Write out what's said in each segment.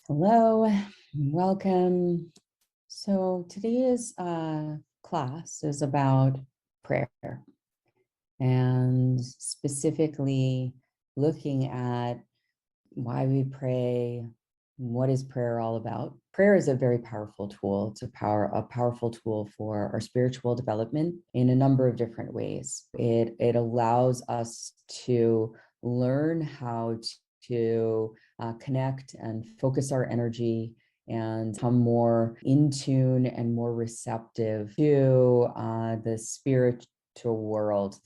Hello, welcome. So today's class is about prayer and specifically looking at why we pray, what is prayer all about. Prayer is a very powerful tool. It's a powerful tool for our spiritual development in a number of different ways. It allows us to learn how to connect and focus our energy and become more in tune and more receptive to the spiritual world,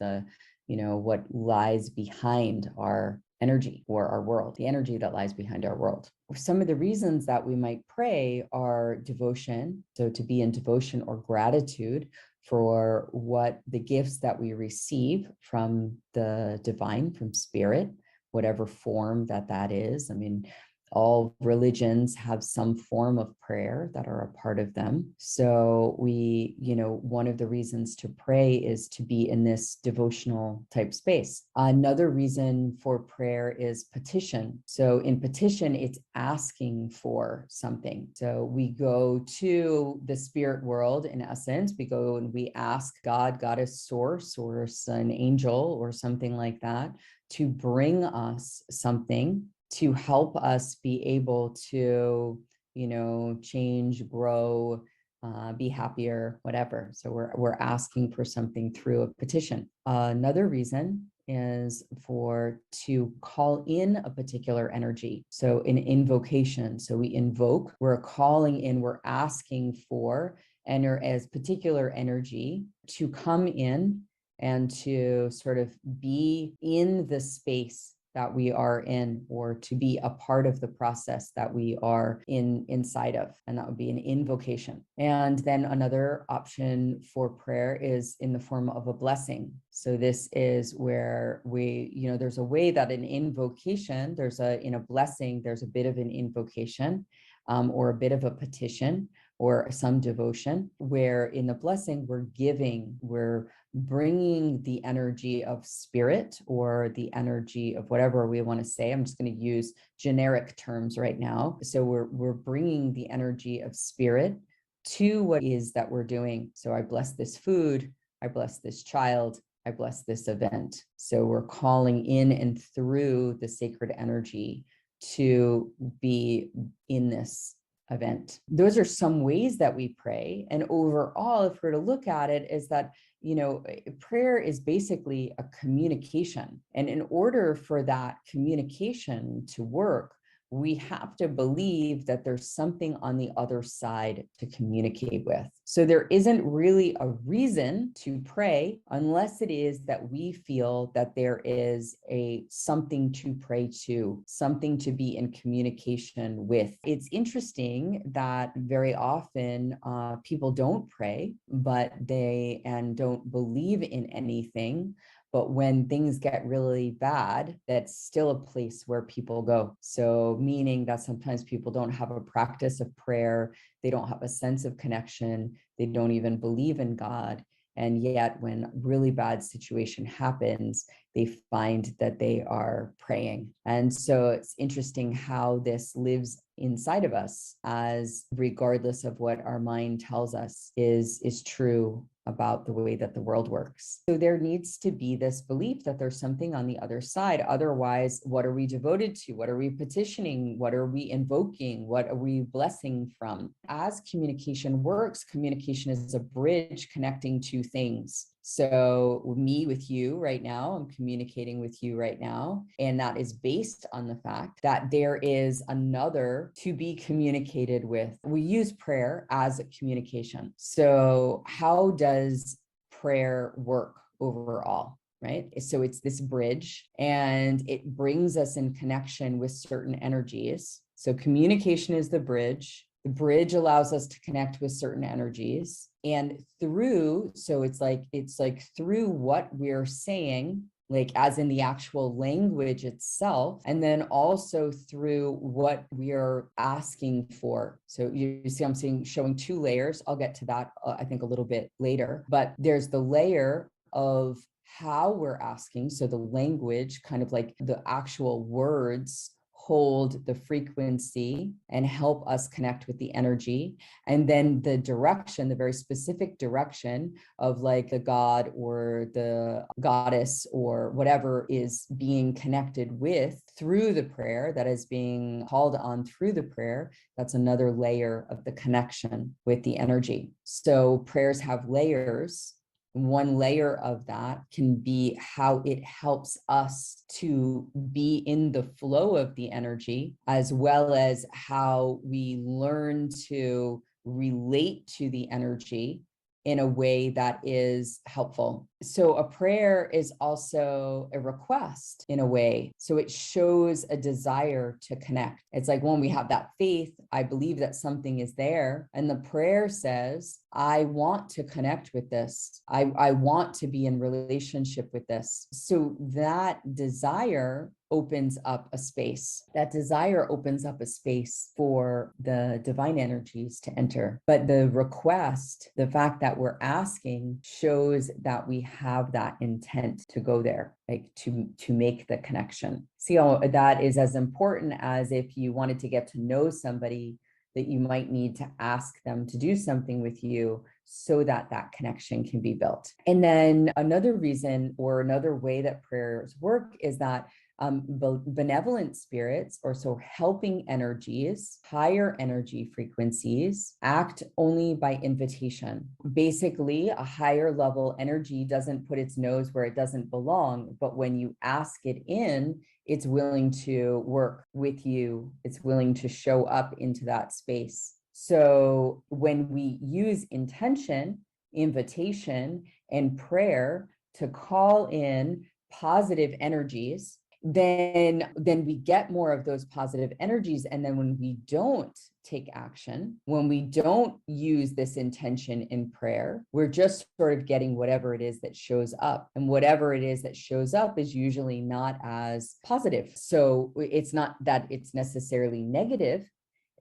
what lies behind our energy or our world, the energy that lies behind our world. Some of the reasons that we might pray are devotion. So to be in devotion or gratitude for what the gifts that we receive from the divine, from spirit, whatever form that is. I mean, all religions have some form of prayer that are a part of them. So one of the reasons to pray is to be in this devotional type space. Another reason for prayer is petition. So in petition, it's asking for something. So we go to the spirit world, in essence, we go and we ask God, goddess, source, or an angel or something like that to bring us something to help us be able to, change, grow, be happier, whatever. So we're asking for something through a petition. Another reason is to call in a particular energy. So an invocation. So we invoke, we're calling in, we're asking for as particular energy to come in and to sort of be in the space that we are in, or to be a part of the process that we are inside of. And that would be an invocation. And then another option for prayer is in the form of a blessing. So this is where there's a way that an invocation, in a blessing, there's a bit of an invocation or a bit of a petition or some devotion, where in the blessing, we're bringing the energy of spirit or the energy of whatever we want to say. I'm just going to use generic terms right now. So we're bringing the energy of spirit to what is that we're doing. So I bless this food, I bless this child, I bless this event. So we're calling in and through the sacred energy to be in this event. Those are some ways that we pray. And overall, if we're to look at it, is that prayer is basically a communication. And in order for that communication to work, we have to believe that there's something on the other side to communicate with. So there isn't really a reason to pray unless it is that we feel that there is something to pray to, something to be in communication with. It's interesting that very often people don't pray, but don't believe in anything. But when things get really bad, that's still a place where people go. So meaning that sometimes people don't have a practice of prayer, they don't have a sense of connection, they don't even believe in God. And yet when really bad situation happens, they find that they are praying. And so it's interesting how this lives inside of us, as regardless of what our mind tells us is true about the way that the world works. So there needs to be this belief that there's something on the other side. Otherwise, what are we devoted to? What are we petitioning? What are we invoking? What are we blessing from? As communication works, communication is a bridge connecting two things. So me with you right now, I'm communicating with you right now. And that is based on the fact that there is another to be communicated with. We use prayer as a communication. So how does prayer work overall? Right? So it's this bridge, and it brings us in connection with certain energies. So communication is the bridge. The bridge allows us to connect with certain energies, and it's like through what we're saying, like as in the actual language itself, and then also through what we are asking for. So you see, I'm showing two layers. I'll get to that, I think, a little bit later, but there's the layer of how we're asking. So the language, kind of like the actual words hold the frequency and help us connect with the energy. And then the direction, the very specific direction of like the god or the goddess or whatever is being connected with through the prayer, that is being called on through the prayer, that's another layer of the connection with the energy. So prayers have layers. One layer of that can be how it helps us to be in the flow of the energy, as well as how we learn to relate to the energy in a way that is helpful. So a prayer is also a request in a way. So it shows a desire to connect. It's like when we have that faith, I believe that something is there. And the prayer says, I want to connect with this. I want to be in relationship with this. So that desire opens up a space. That desire opens up a space for the divine energies to enter. But the request, the fact that we're asking, shows that we have that intent to go there, like to make the connection. See how that is as important as if you wanted to get to know somebody, that you might need to ask them to do something with you so that that connection can be built. And then another reason or another way that prayers work is that benevolent spirits, or so helping energies, higher energy frequencies, act only by invitation. Basically, a higher level energy doesn't put its nose where it doesn't belong, but when you ask it in, it's willing to work with you. It's willing to show up into that space. So when we use intention, invitation, and prayer to call in positive energies, then we get more of those positive energies. And then when we don't take action, when we don't use this intention in prayer, we're just sort of getting whatever it is that shows up. And whatever it is that shows up is usually not as positive. So it's not that it's necessarily negative.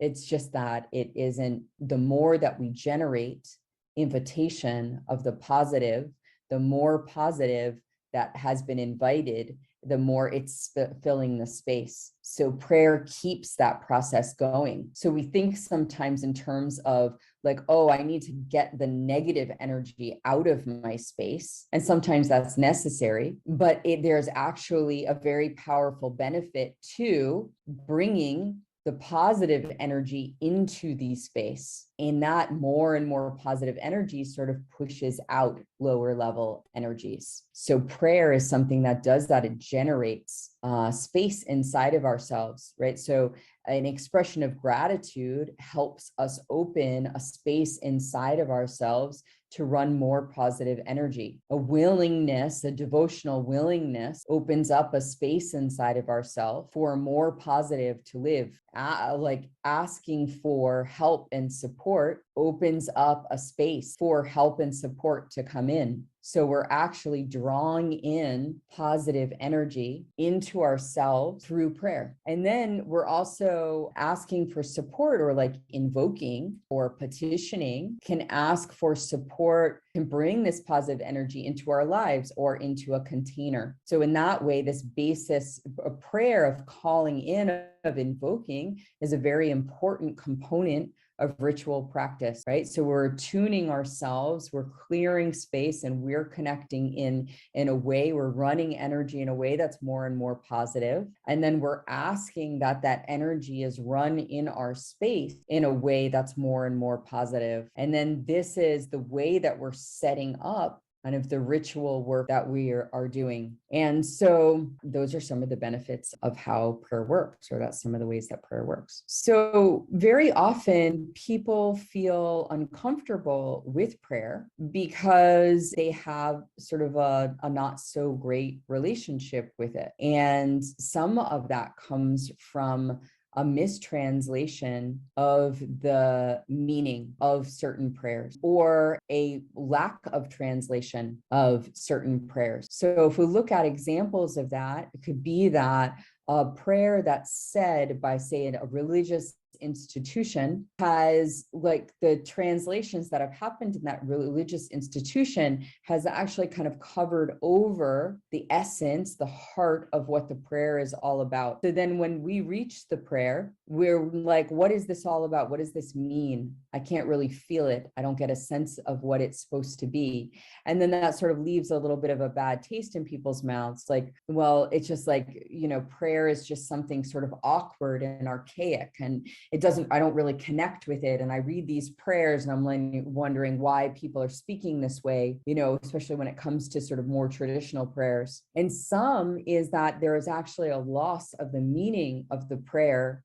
It's just that it isn't. The more that we generate invitation of the positive, the more positive that has been invited, the more it's filling the space. So prayer keeps that process going. So we think sometimes in terms of like, oh, I need to get the negative energy out of my space. And sometimes that's necessary, but there's actually a very powerful benefit to bringing the positive energy into the space. And that more and more positive energy sort of pushes out lower level energies. So prayer is something that does that. It generates space inside of ourselves, right? So an expression of gratitude helps us open a space inside of ourselves to run more positive energy. A willingness, a devotional willingness, opens up a space inside of ourselves for more positive to live. Like asking for help and support opens up a space for help and support to come in. So we're actually drawing in positive energy into ourselves through prayer. And then we're also asking for support, or like invoking or petitioning can ask for support, can bring this positive energy into our lives or into a container. So in that way, this basis, a prayer of calling in, of invoking, is a very important component of ritual practice, right? So we're tuning ourselves, we're clearing space, and we're connecting in a way, we're running energy in a way that's more and more positive. And then we're asking that that energy is run in our space in a way that's more and more positive. And then this is the way that we're setting up kind of the ritual work that we are doing. And so those are some of the benefits of how prayer works, or that's some of the ways that prayer works. So very often people feel uncomfortable with prayer because they have sort of a not so great relationship with it. And some of that comes from a mistranslation of the meaning of certain prayers, or a lack of translation of certain prayers. So if we look at examples of that, it could be that a prayer that's said by, say, a religious institution has, like, the translations that have happened in that religious institution has actually kind of covered over the essence, the heart of what the prayer is all about. So then when we reach the prayer, we're like, what is this all about? What does this mean? I can't really feel it. I don't get a sense of what it's supposed to be. And then that sort of leaves a little bit of a bad taste in people's mouths. Like, well, it's just like, prayer is just something sort of awkward and archaic, and I don't really connect with it. And I read these prayers and I'm like wondering why people are speaking this way, especially when it comes to sort of more traditional prayers. And some is that there is actually a loss of the meaning of the prayer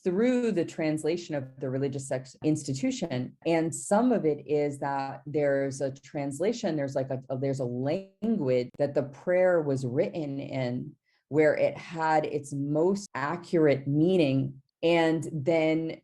through the translation of the religious institution. And some of it is that there's a translation, there's a language that the prayer was written in, where it had its most accurate meaning. And then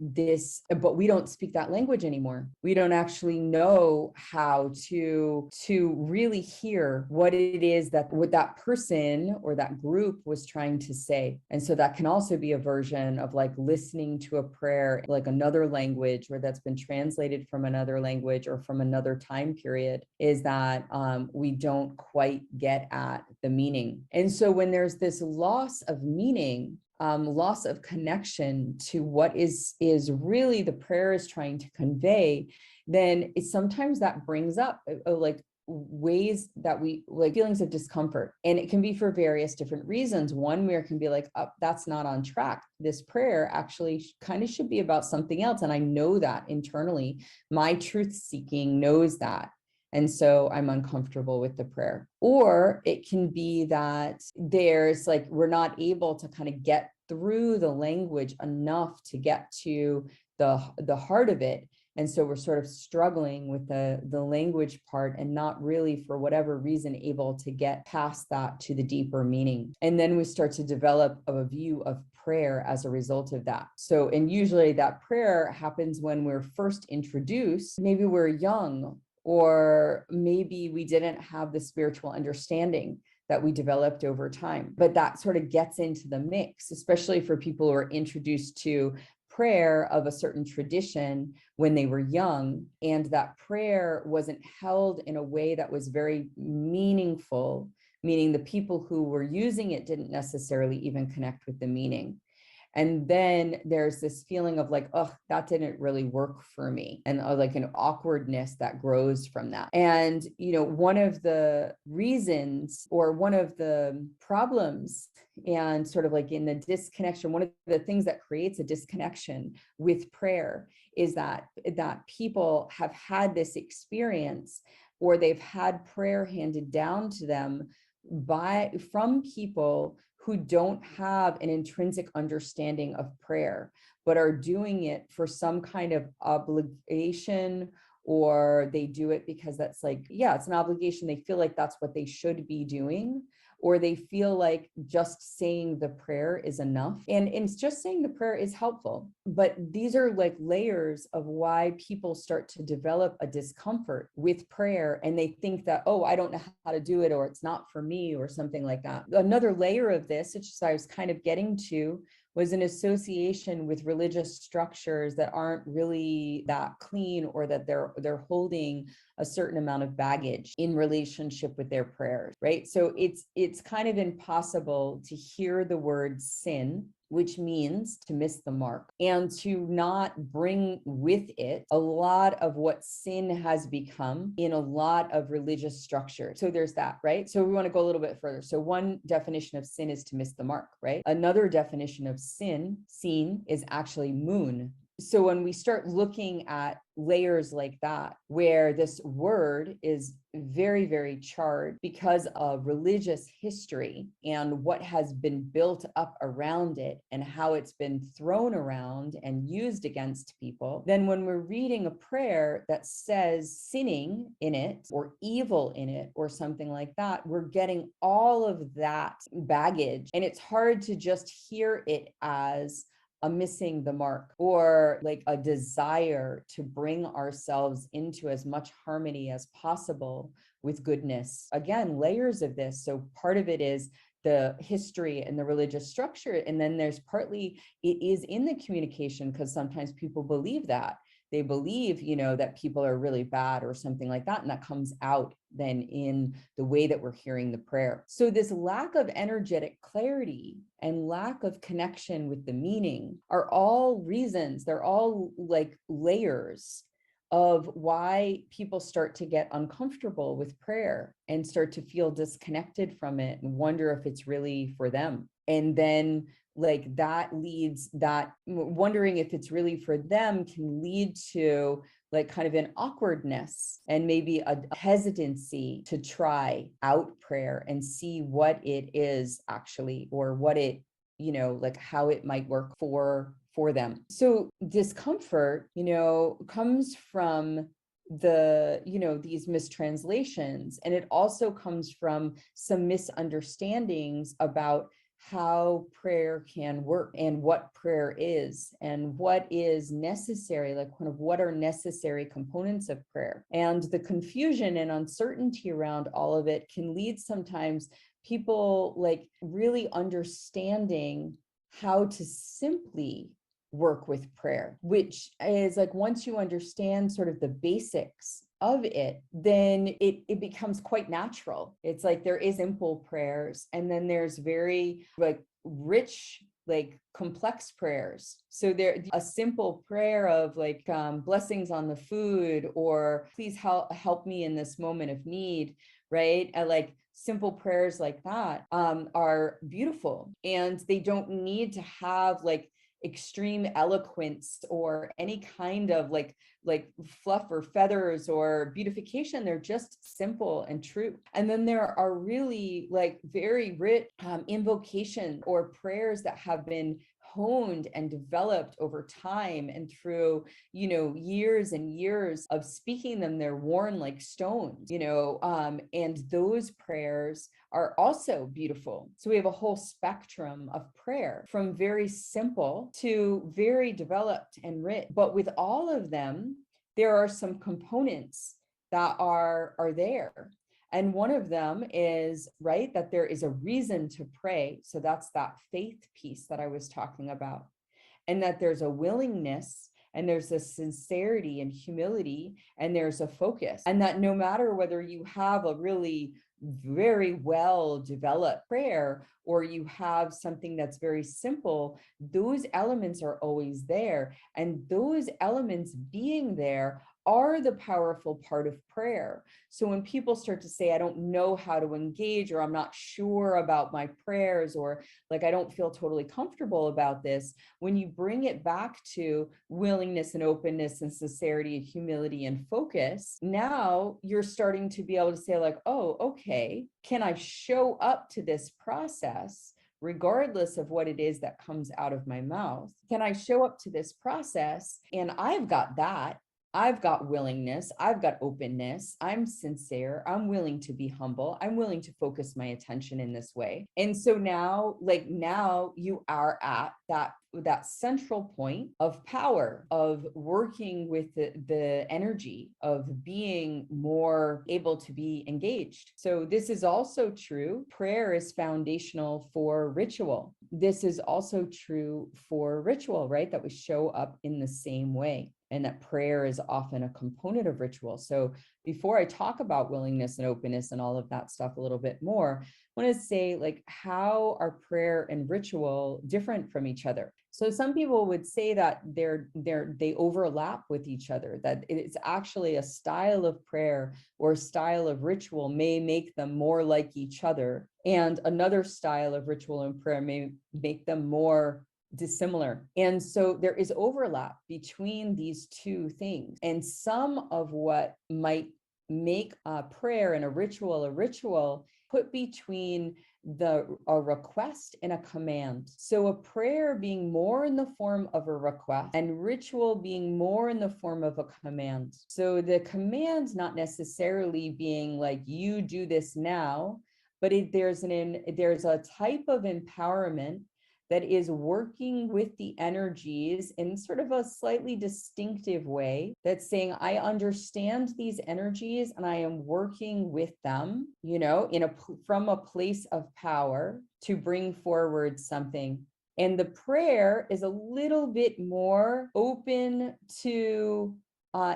but we don't speak that language anymore. We don't actually know how to really hear what it is what that person or that group was trying to say. And so that can also be a version of like listening to a prayer, like another language, or that's been translated from another language or from another time period, is that we don't quite get at the meaning. And so when there's this loss of meaning, loss of connection to what is really the prayer is trying to convey, then sometimes that brings up like ways that we like feelings of discomfort. And it can be for various different reasons. One where it can be like, oh, that's not on track. This prayer actually kind of should be about something else. And I know that internally, my truth seeking knows that. And so I'm uncomfortable with the prayer. Or it can be that there's like, we're not able to kind of get through the language enough to get to the heart of it. And so we're sort of struggling with the language part and not really, for whatever reason, able to get past that to the deeper meaning. And then we start to develop a view of prayer as a result of that. So, and usually that prayer happens when we're first introduced. Maybe we're young, or maybe we didn't have the spiritual understanding that we developed over time. But that sort of gets into the mix, especially for people who are introduced to prayer of a certain tradition when they were young, and that prayer wasn't held in a way that was very meaningful, meaning the people who were using it didn't necessarily even connect with the meaning. And then there's this feeling of like, oh, that didn't really work for me. And like an awkwardness that grows from that. And, one of the reasons, or one of the problems, and sort of like in the disconnection, one of the things that creates a disconnection with prayer is that people have had this experience, or they've had prayer handed down to them from people who don't have an intrinsic understanding of prayer, but are doing it for some kind of obligation, or they do it because that's like, yeah, it's an obligation. They feel like that's what they should be doing, or they feel like just saying the prayer is enough. And it's just saying the prayer is helpful. But these are like layers of why people start to develop a discomfort with prayer. And they think that, oh, I don't know how to do it, or it's not for me, or something like that. Another layer of this, which I was kind of getting to, was an association with religious structures that aren't really that clean, or that they're holding a certain amount of baggage in relationship with their prayers, right? So it's kind of impossible to hear the word sin, which means to miss the mark, and to not bring with it a lot of what sin has become in a lot of religious structures. So there's that, right? So we want to go a little bit further. So one definition of sin is to miss the mark, right? Another definition of sin, is actually moon. So when we start looking at layers like that, where this word is very, very charged because of religious history and what has been built up around it and how it's been thrown around and used against people, then when we're reading a prayer that says sinning in it, or evil in it, or something like that, we're getting all of that baggage. And it's hard to just hear it as a missing the mark, or like a desire to bring ourselves into as much harmony as possible with goodness. Again, layers of this. So part of it is the history and the religious structure. And then there's partly it is in the communication, because sometimes people believe that. They believe, that people are really bad or something like that. And that comes out then in the way that we're hearing the prayer. So this lack of energetic clarity and lack of connection with the meaning are all reasons, they're all like layers of why people start to get uncomfortable with prayer and start to feel disconnected from it and wonder if it's really for them. And then like that leads, that wondering if it's really for them can lead to like kind of an awkwardness and maybe a hesitancy to try out prayer and see what it is actually, or what it, like how it might work for them. So discomfort, comes from these mistranslations, and it also comes from some misunderstandings about how prayer can work and what prayer is and what is necessary, like kind of what are necessary components of prayer. And the confusion and uncertainty around all of it can lead sometimes people like really understanding how to simply work with prayer, which is like, once you understand sort of the basics of it, then it becomes quite natural. It's like there is simple prayers, and then there's very like rich, like complex prayers. So there, a simple prayer of like blessings on the food, or please help me in this moment of need, right? Like simple prayers like that are beautiful, and they don't need to have like extreme eloquence or any kind of like fluff or feathers or beautification. They're just simple and true. And then there are really like very rich invocation or prayers that have been honed and developed over time and through years and years of speaking them. They're worn like stones, and those prayers are also beautiful. So we have a whole spectrum of prayer, from very simple to very developed and rich. But with all of them, there are some components that are there. And one of them is, right, that there is a reason to pray. So that's that faith piece that I was talking about. And that there's a willingness, and there's a sincerity and humility, and there's a focus. And that no matter whether you have a really very well developed prayer or you have something that's very simple, those elements are always there. And those elements being there are the powerful part of prayer. So when people start to say, I don't know how to engage, or I'm not sure about my prayers, or like, I don't feel totally comfortable about this, when you bring it back to willingness and openness and sincerity and humility and focus, now you're starting to be able to say like, oh, okay, can I show up to this process regardless of what it is that comes out of my mouth? Can I show up to this process? And I've got that. I've got willingness, I've got openness, I'm sincere, I'm willing to be humble, I'm willing to focus my attention in this way. And so now you are at that central point of power, of working with the energy, of being more able to be engaged. So this is also true. Prayer is foundational for ritual. This is also true for ritual, right? That we show up in the same way. And that prayer is often a component of ritual. So before I talk about willingness and openness and all of that stuff a little bit more, I want to say like, how are prayer and ritual different from each other? So some people would say that they overlap with each other, that it's actually a style of prayer or a style of ritual may make them more like each other, and another style of ritual and prayer may make them more dissimilar. And so there is overlap between these two things. And some of what might make a prayer and a ritual put between a request and a command. So a prayer being more in the form of a request, and ritual being more in the form of a command. So the command not necessarily being like, you do this now, but there's a type of empowerment that is working with the energies in sort of a slightly distinctive way, that's saying, I understand these energies and I am working with them, from a place of power to bring forward something. And the prayer is a little bit more open to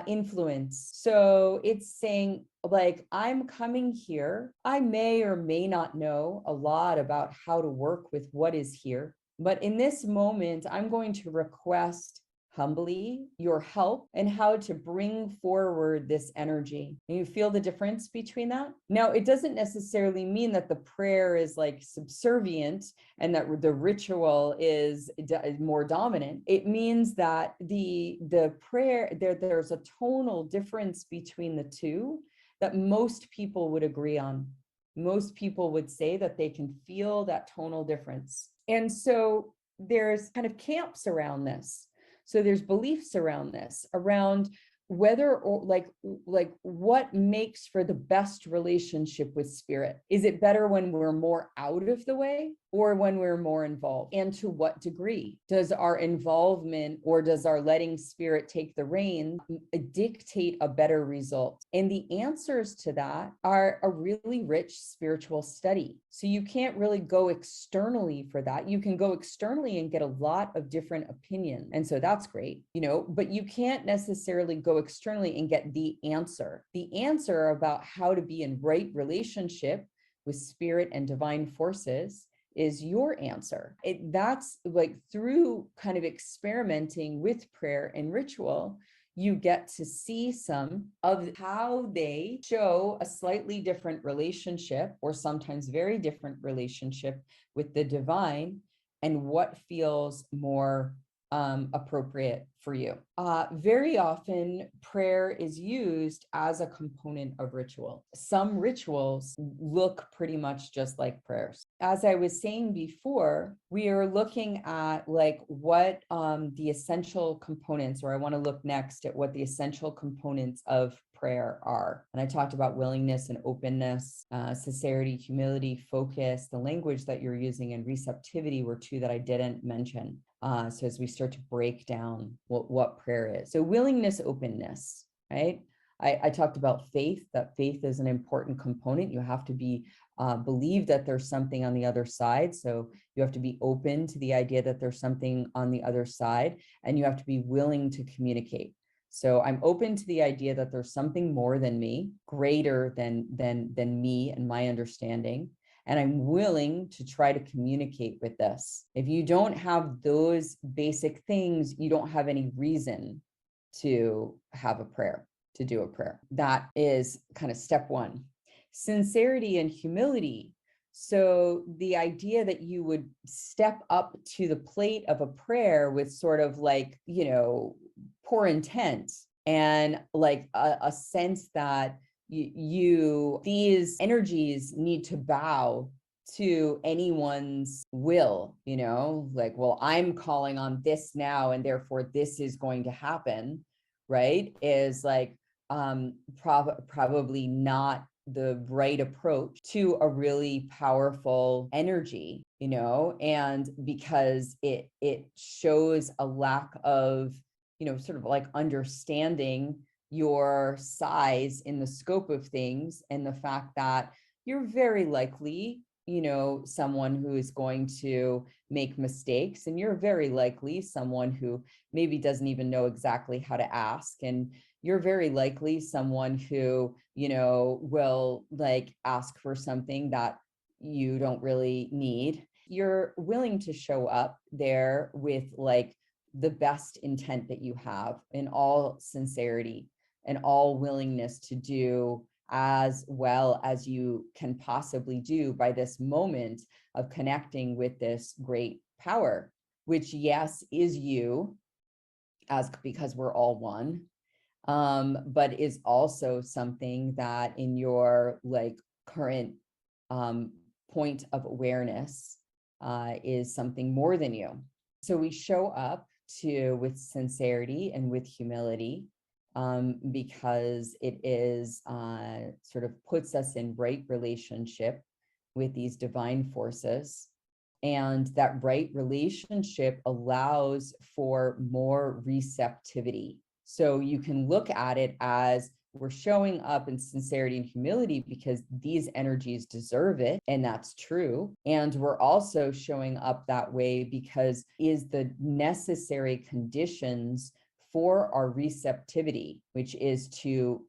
influence. So it's saying, like, I'm coming here. I may or may not know a lot about how to work with what is here, but in this moment, I'm going to request humbly your help and how to bring forward this energy. And you feel the difference between that? Now, it doesn't necessarily mean that the prayer is like subservient and that the ritual is more dominant. It means that the prayer, there's a tonal difference between the two that most people would agree on. Most people would say that they can feel that tonal difference. And so there's kind of camps around this. So there's beliefs around this, around whether or like what makes for the best relationship with spirit. Is it better when we're more out of the way or when we're more involved? And to what degree does our involvement or does our letting spirit take the reins dictate a better result? And the answers to that are a really rich spiritual study. So you can't really go externally for that. You can go externally and get a lot of different opinions. And so that's great, but you can't necessarily go externally and get the answer about how to be in right relationship with spirit and divine forces is your answer. That's like through kind of experimenting with prayer and ritual, you get to see some of how they show a slightly different relationship or sometimes very different relationship with the divine and what feels more appropriate for you. Very often, prayer is used as a component of ritual. Some rituals look pretty much just like prayers. As I was saying before, we are looking at like what the essential components, or I want to look next at what the essential components of prayer are. And I talked about willingness and openness, sincerity, humility, focus, the language that you're using, and receptivity were two that I didn't mention. So as we start to break down what prayer is. So willingness, openness, right? I talked about faith, that faith is an important component. You have to be believe that there's something on the other side. So you have to be open to the idea that there's something on the other side, and you have to be willing to communicate. So I'm open to the idea that there's something more than me, greater than me and my understanding. And I'm willing to try to communicate with this. If you don't have those basic things, you don't have any reason to have a prayer, to do a prayer. That is kind of step one. Sincerity and humility. So the idea that you would step up to the plate of a prayer with sort of like, poor intent and like a sense that these energies need to bow to anyone's will, like, well, I'm calling on this now and therefore this is going to happen, right? Is like probably not the right approach to a really powerful energy, and because it shows a lack of, sort of like understanding your size in the scope of things, and the fact that you're very likely, someone who is going to make mistakes, and you're very likely someone who maybe doesn't even know exactly how to ask, and you're very likely someone who, will like ask for something that you don't really need. You're willing to show up there with like the best intent that you have, in all sincerity and all willingness to do as well as you can possibly do by this moment of connecting with this great power, which, yes, is you, because we're all one, but is also something that in your like current point of awareness is something more than you. So we show up with sincerity and with humility, because it is sort of puts us in right relationship with these divine forces, And that right relationship allows for more receptivity. So you can look at it as we're showing up in sincerity and humility because these energies deserve it, and that's true. And we're also showing up that way because is the necessary conditions for our receptivity, which is to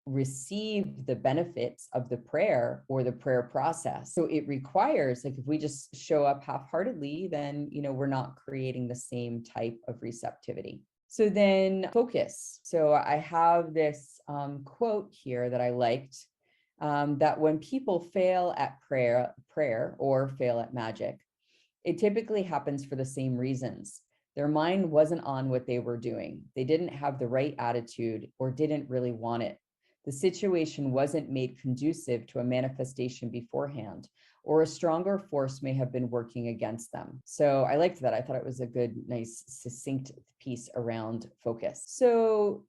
receive the benefits of the prayer or the prayer process. So it requires, like, if we just show up half-heartedly, then, we're not creating the same type of receptivity. So then focus. So I have this quote here that I liked, that when people fail at prayer or fail at magic, it typically happens for the same reasons. Their mind wasn't on what they were doing. They didn't have the right attitude or didn't really want it. The situation wasn't made conducive to a manifestation beforehand, or a stronger force may have been working against them. So I liked that. I thought it was a good, nice, succinct piece around focus. So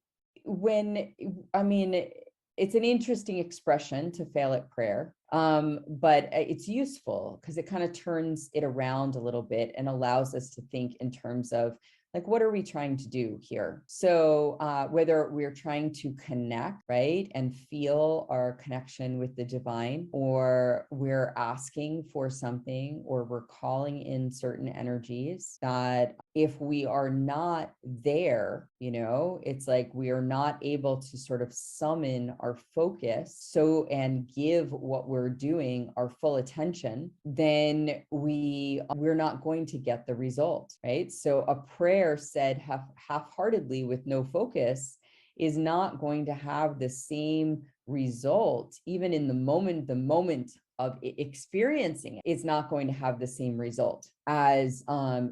it's an interesting expression to fail at prayer, but it's useful because it kind of turns it around a little bit and allows us to think in terms of, like, what are we trying to do here? So whether we're trying to connect, right, and feel our connection with the divine, or we're asking for something, or we're calling in certain energies that if we are not there, it's like we are not able to sort of summon our focus and give what we're doing our full attention, then we're not going to get the result, right? So a prayer said half-heartedly with no focus is not going to have the same result, even in the moment of experiencing it. It's not going to have the same result as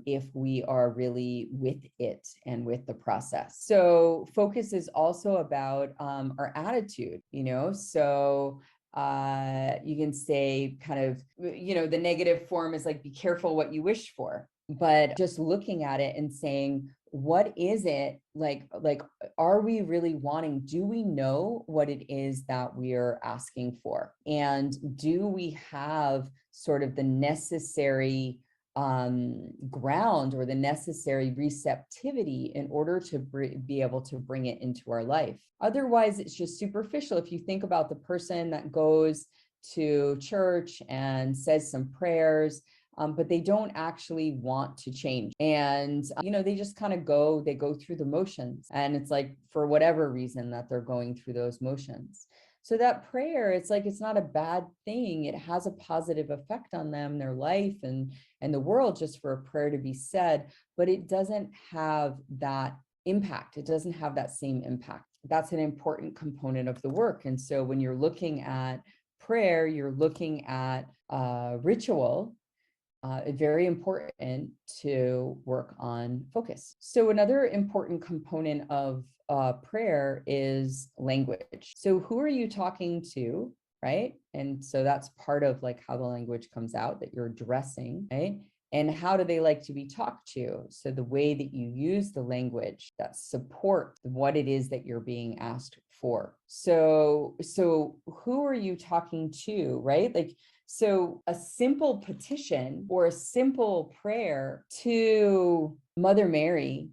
if we are really with it and with the process. So focus is also about our attitude, so you can say kind of, the negative form is like, be careful what you wish for. But just looking at it and saying, what is it like, are we really wanting, do we know what it is that we're asking for? And do we have sort of the necessary ground or the necessary receptivity in order to be able to bring it into our life? Otherwise, it's just superficial. If you think about the person that goes to church and says some prayers, but they don't actually want to change. And, they just kind of go through the motions. And it's like, for whatever reason that they're going through those motions. So that prayer, it's like, it's not a bad thing. It has a positive effect on them, their life and the world, just for a prayer to be said, but it doesn't have that impact. It doesn't have that same impact. That's an important component of the work. And so when you're looking at prayer, you're looking at ritual. Very important to work on focus. So another important component of prayer is language. So who are you talking to, right? And so that's part of like how the language comes out that you're addressing, right? And how do they like to be talked to? So the way that you use the language that supports what it is that you're being asked for. So who are you talking to, right? Like, so a simple petition or a simple prayer to Mother Mary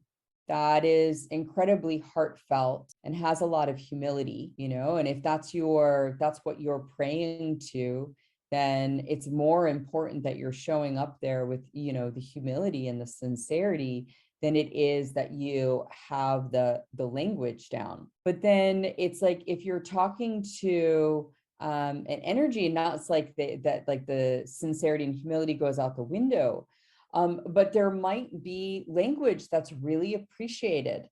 that is incredibly heartfelt and has a lot of humility, and if that's what you're praying to, then it's more important that you're showing up there with, the humility and the sincerity than it is that you have the language down. But then it's like, if you're talking to an energy, and now it's like the sincerity and humility goes out the window. But there might be language that's really appreciated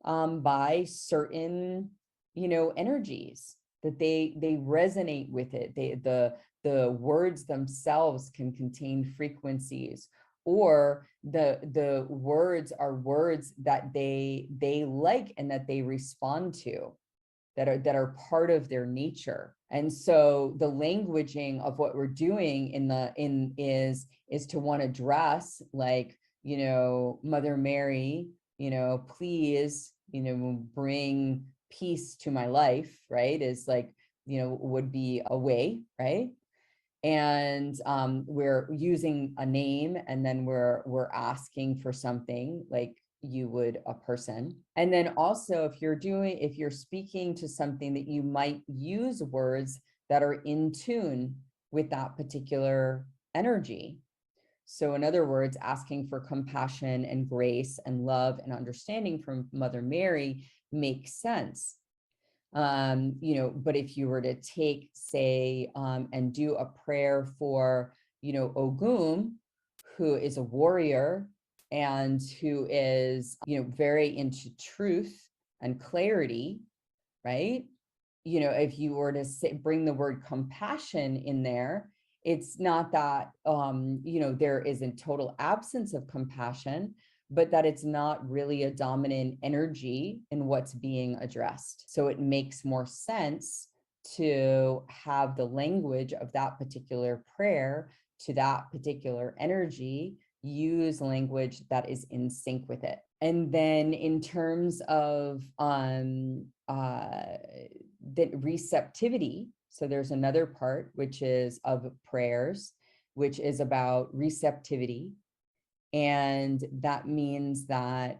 by certain, energies, that they resonate with it. The words themselves can contain frequencies, or the words are words that they like and that they respond to, that are part of their nature. And so the languaging of what we're doing is to want to address, like, Mother Mary, please, bring peace to my life, right? Is like, would be a way, right? And we're using a name, and then we're asking for something like you would a person. And then also if you're speaking to something, that you might use words that are in tune with that particular energy. So in other words, asking for compassion and grace and love and understanding from Mother Mary makes sense. But if you were to take, say, and do a prayer for, Ogum, who is a warrior and who is, very into truth and clarity, right? If you were to bring the word compassion in there, it's not that, there is a total absence of compassion, but that it's not really a dominant energy in what's being addressed. So it makes more sense to have the language of that particular prayer to that particular energy, use language that is in sync with it. And then in terms of the receptivity, so there's another part, which is of prayers, which is about receptivity. And that means that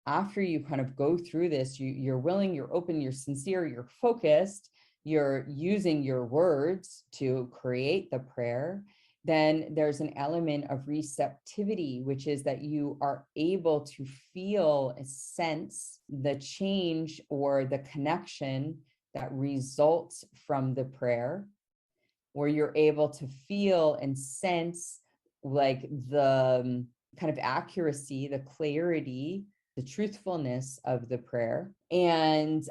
after you kind of go through this, you're willing, you're open, you're sincere, you're focused, you're using your words to create the prayer, then there's an element of receptivity, which is that you are able to feel, sense the change or the connection that results from the prayer, where you're able to feel and sense like the kind of accuracy, the clarity, the truthfulness of the prayer, and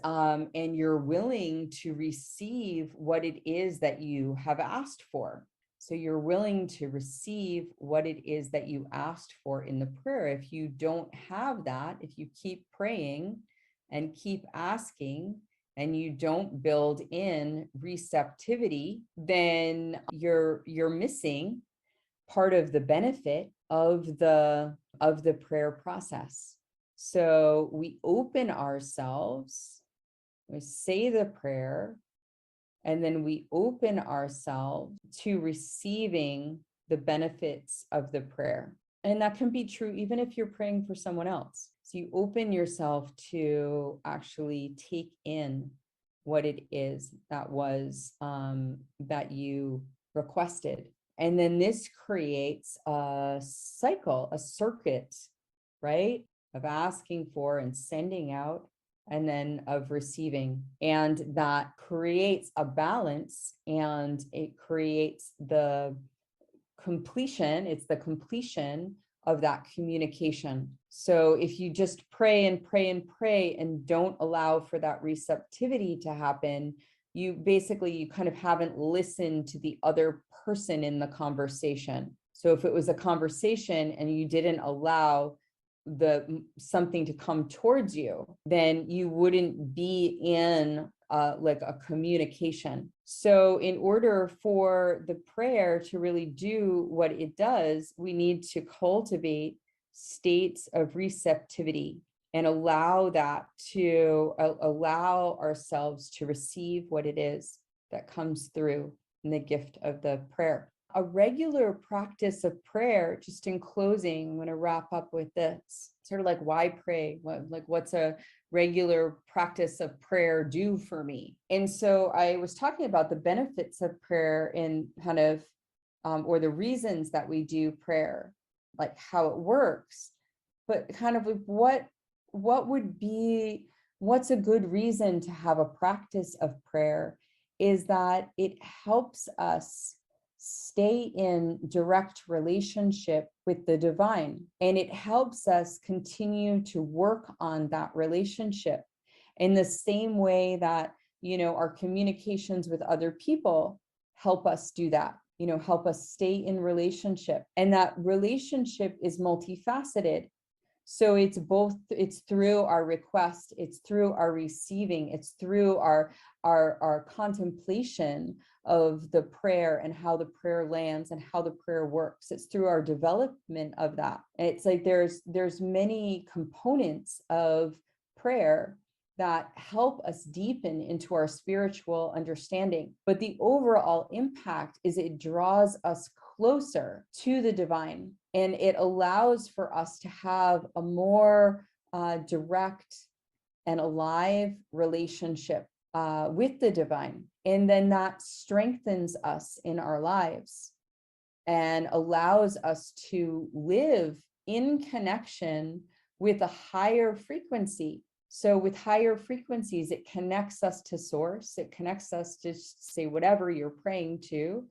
you're willing to receive what it is that you have asked for. So you're willing to receive what it is that you asked for in the prayer. If you don't have that, if you keep praying and keep asking, and you don't build in receptivity, then you're missing part of the benefit of the prayer process. So we open ourselves, we say the prayer, and then we open ourselves to receiving the benefits of the prayer. And that can be true even if you're praying for someone else. So you open yourself to actually take in what it is that was that you requested. And then this creates a cycle, a circuit, right, of asking for and sending out, and then of receiving. And that creates a balance, and it creates the completion. It's the completion of that communication. So if you just pray and pray and pray and don't allow for that receptivity to happen, you kind of haven't listened to the other person in the conversation. So if it was a conversation and you didn't allow something to come towards you, then you wouldn't be in like a communication. So in order for the prayer to really do what it does, we need to cultivate states of receptivity and allow ourselves to receive what it is that comes through in the gift of the prayer. A regular practice of prayer, just in closing, I'm going to wrap up with this, sort of like, why pray? What's a regular practice of prayer do for me? And so I was talking about the benefits of prayer in kind of, or the reasons that we do prayer, like how it works, but kind of like what's a good reason to have a practice of prayer is that it helps us stay in direct relationship with the divine, and it helps us continue to work on that relationship in the same way that, our communications with other people help us do that, help us stay in relationship. And that relationship is multifaceted. So it's through our request, it's through our receiving, it's through our contemplation of the prayer and how the prayer lands and how the prayer works. It's through our development of that. And it's like there's many components of prayer that help us deepen into our spiritual understanding. But the overall impact is it draws us closer to the divine, and it allows for us to have a more direct and alive relationship with the divine. And then that strengthens us in our lives and allows us to live in connection with a higher frequency. So with higher frequencies, it connects us to source. It connects us to, say, whatever you're praying to.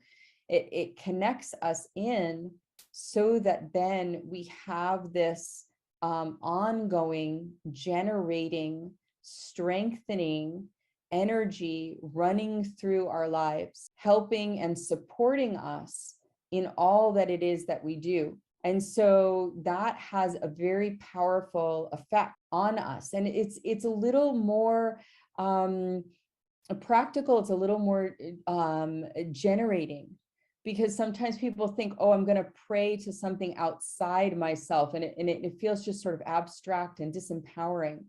It connects us in, so that then we have this ongoing, generating, strengthening energy running through our lives, helping and supporting us in all that it is that we do. And so that has a very powerful effect on us. And it's a little more practical. It's a little more generating, because sometimes people think, oh, I'm going to pray to something outside myself. And it feels just sort of abstract and disempowering.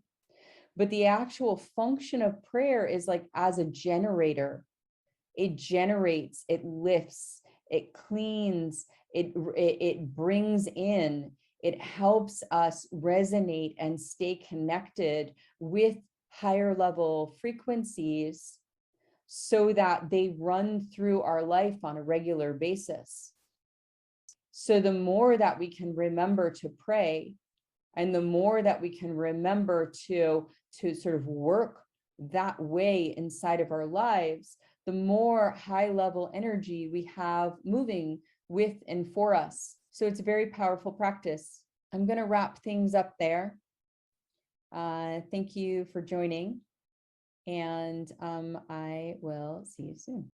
But the actual function of prayer is like as a generator. It generates, it lifts, it cleans, it brings in, it helps us resonate and stay connected with higher level frequencies, so that they run through our life on a regular basis. So the more that we can remember to pray, and the more that we can remember to sort of work that way inside of our lives, the more high level energy we have moving with and for us. So it's a very powerful practice. I'm going to wrap things up there. Thank you for joining, and I will see you soon.